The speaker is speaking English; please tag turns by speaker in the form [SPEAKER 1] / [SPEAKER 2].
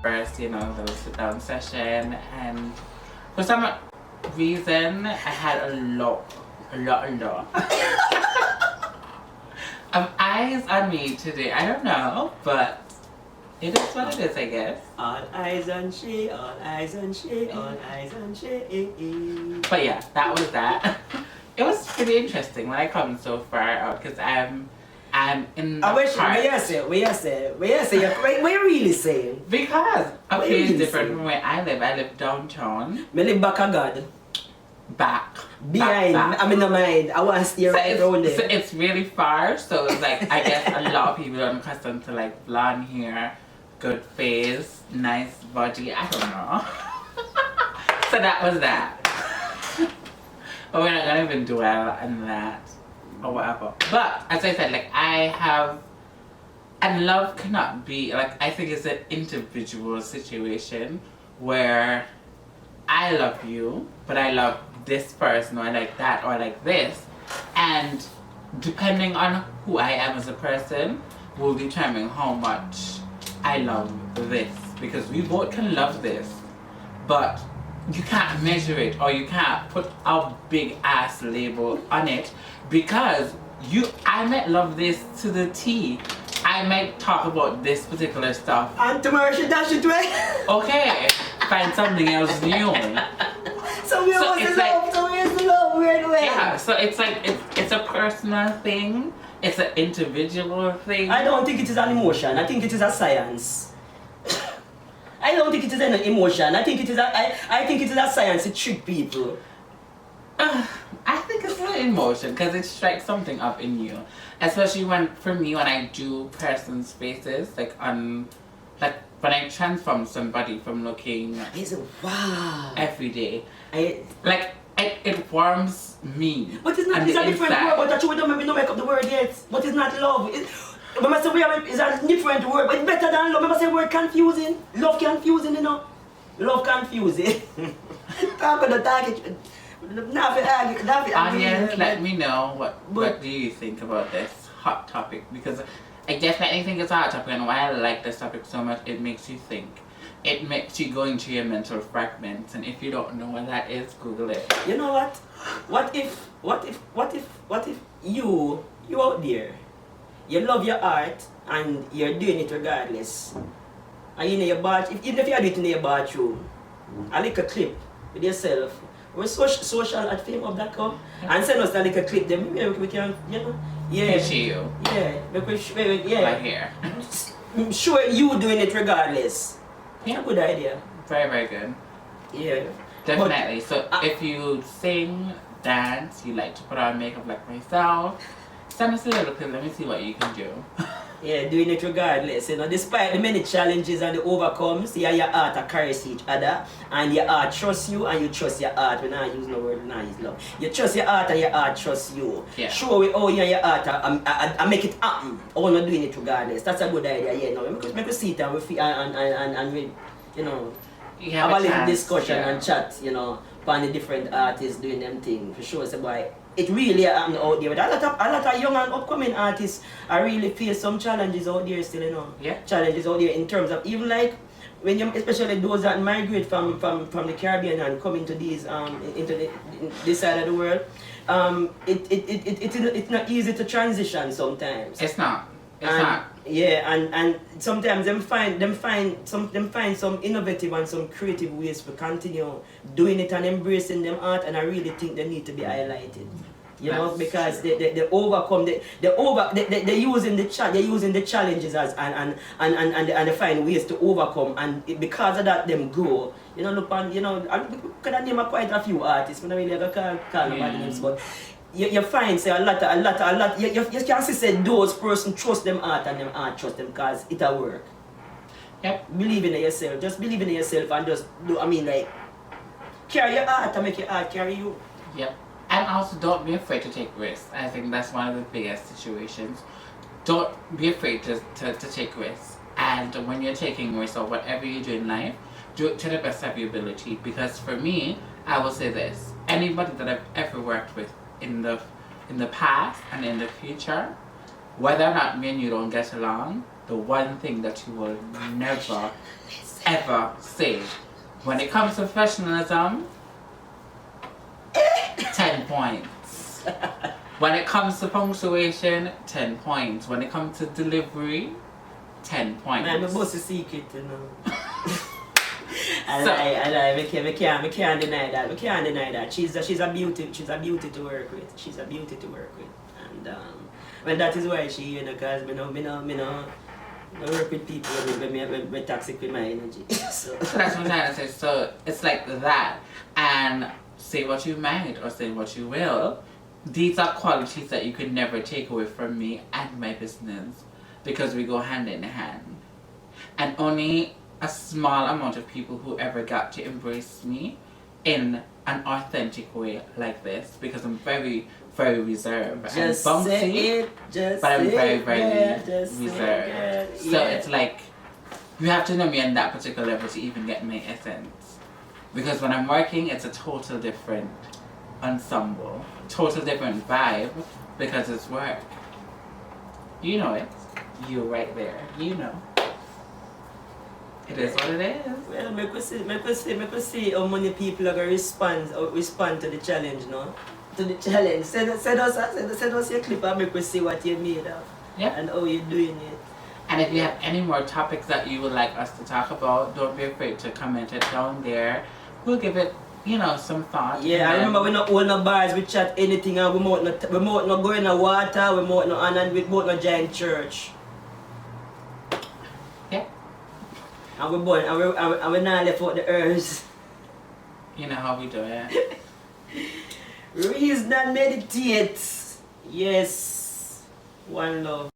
[SPEAKER 1] first, you know, the sit down session, and for some reason I had a lot of eyes on me today. I don't know, but it is what it is, I guess.
[SPEAKER 2] All eyes on she, all eyes on she, all eyes on she.
[SPEAKER 1] But yeah, that was that. It was pretty interesting when I come so far out because I'm in the
[SPEAKER 2] What
[SPEAKER 1] part.
[SPEAKER 2] you really saying?
[SPEAKER 1] Because
[SPEAKER 2] What
[SPEAKER 1] okay,
[SPEAKER 2] you
[SPEAKER 1] it's
[SPEAKER 2] really
[SPEAKER 1] different
[SPEAKER 2] saying?
[SPEAKER 1] from where I live. I live downtown.
[SPEAKER 2] Me live back a God.
[SPEAKER 1] Back.
[SPEAKER 2] Behind,
[SPEAKER 1] back.
[SPEAKER 2] I mean, no mind. I want to steer right around
[SPEAKER 1] So
[SPEAKER 2] there.
[SPEAKER 1] it's really far, so it's like I guess a lot of people are accustomed to like blonde hair, good face, nice body. I don't know. So that was that. But we're not gonna even dwell on that or whatever. But as I said, like I have, and love cannot be like, I think it's an individual situation where I love you, but I love this person, or I like that, or I like this, and depending on who I am as a person will determine how much I love this, because we both can love this, but you can't measure it, or you can't put a big ass label on it, because I might love this to the T. I might talk about this particular stuff.
[SPEAKER 2] And tomorrow she dash it away.
[SPEAKER 1] Okay, find something else new.
[SPEAKER 2] So it's like, love, weird way.
[SPEAKER 1] Yeah, so it's like it's a personal thing. It's an individual thing.
[SPEAKER 2] I don't think it is an emotion. I think it is a science. I don't think it is an emotion. I think it is a science to trick people.
[SPEAKER 1] I think it's an emotion because it strikes something up in you, especially for me when I do person's faces, like when I transform somebody from looking
[SPEAKER 2] Wow
[SPEAKER 1] every day, it warms me.
[SPEAKER 2] But it's not. It's a different word. But that's why we don't make up the word yet. But it's not love. Remember, say it's a different word. But it's better than love. Remember, say word confusing. Love confusing, you know. Love confusing. Talk about the target.
[SPEAKER 1] Audience, let me know what do you think about this hot topic, because I definitely think it's a hot topic, and why I like this topic so much, it makes you think. It makes you go into your mental fragments, and if you don't know what that is, Google it.
[SPEAKER 2] You know what? What if you out there, you love your art and you're doing it regardless, and you know your bath, even if you do it in your bathroom, a little clip with yourself. We're social at FAIM.com and send us a little clip. Then maybe we can, you know,
[SPEAKER 1] Picture you.
[SPEAKER 2] Yeah,
[SPEAKER 1] Right here.
[SPEAKER 2] Sure, you doing it regardless.
[SPEAKER 1] Yeah.
[SPEAKER 2] Good idea.
[SPEAKER 1] Very, very good.
[SPEAKER 2] Yeah.
[SPEAKER 1] Definitely. So if you sing, dance, you like to put on makeup like myself, send us a little clip. Let me see what you can do.
[SPEAKER 2] Yeah, doing it regardless. You know, despite the many challenges and the overcomes, yeah, your art carries each other, and your art trusts you, and you trust your art. We're not using the word, we're not using love. You trust your art, and your art trusts you.
[SPEAKER 1] Yeah.
[SPEAKER 2] Show we all you and your art and make it happen. Or not doing it regardless. That's a good idea. Yeah, no, make us sit and we feel and we, you know, have a little discussion and chat. You know, on the different artists doing them thing for sure. So boy, it really happened out there. But a lot of young and upcoming artists are really face some challenges out there still, you know.
[SPEAKER 1] Yeah.
[SPEAKER 2] Challenges out there in terms of even like when you, especially those that migrate from the Caribbean and come into these into this side of the world, it's not easy to transition sometimes.
[SPEAKER 1] It's not. It's not.
[SPEAKER 2] Yeah, and sometimes them find some innovative and some creative ways to continue doing it and embracing them art, and I really think they need to be highlighted. You know, because they overcome they using the challenges as and they find ways to overcome, and because of that them grow. You know, look on, you know, I could name quite a few artists, but I really call nobody names, but you find say a lot you can see say those person trust them art and them art trust them because it'll work.
[SPEAKER 1] Yep.
[SPEAKER 2] Believe in yourself, just believe in yourself and just do, I mean, like, carry your art and make your art carry you.
[SPEAKER 1] Yep. And also don't be afraid to take risks. I think that's one of the biggest situations. Don't be afraid to take risks. And when you're taking risks or whatever you do in life, do it to the best of your ability. Because for me, I will say this, anybody that I've ever worked with in the past and in the future, whether or not me and you don't get along, the one thing that you will never, ever say. When it comes to professionalism, 10 points. When it comes to punctuation, 10 points. When it comes to delivery, 10 points.
[SPEAKER 2] Man, my boss is secret, you know. I lie. I can't deny that. I can't deny that. She's a beauty to work with. She's a beauty to work with. And well, that is why she, you know, cause me no work with people when me toxic with my energy. So
[SPEAKER 1] that's what I'm trying to say. So it's like that. And say what you might or say what you will. These are qualities that you could never take away from me and my business, because we go hand in hand. And only a small amount of people who ever got to embrace me in an authentic way like this, because I'm very, very reserved and
[SPEAKER 2] just
[SPEAKER 1] bouncy,
[SPEAKER 2] say it, just
[SPEAKER 1] but I'm very,
[SPEAKER 2] say
[SPEAKER 1] very
[SPEAKER 2] it, just
[SPEAKER 1] reserved.
[SPEAKER 2] say it.
[SPEAKER 1] So it's like, you have to know me on that particular level to even get my essence. Because when I'm working, it's a total different ensemble, total different vibe, because it's work. You know it. You're right there. You know. It is what it is.
[SPEAKER 2] Well, make we see how many people are gonna respond to the challenge, no? To the challenge. Send us your clip and make we see what you made of.
[SPEAKER 1] Yeah.
[SPEAKER 2] And how you're doing it.
[SPEAKER 1] And if you have any more topics that you would like us to talk about, don't be afraid to comment it down there. We'll give it, you know, some thought.
[SPEAKER 2] Yeah, I remember we not hold no bars, we chat anything, and we might not go in the water, we might not, and we might not join church.
[SPEAKER 1] Yeah.
[SPEAKER 2] And we born, and we not left out the earth.
[SPEAKER 1] You know how we do it.
[SPEAKER 2] Reason and meditate. Yes. One love.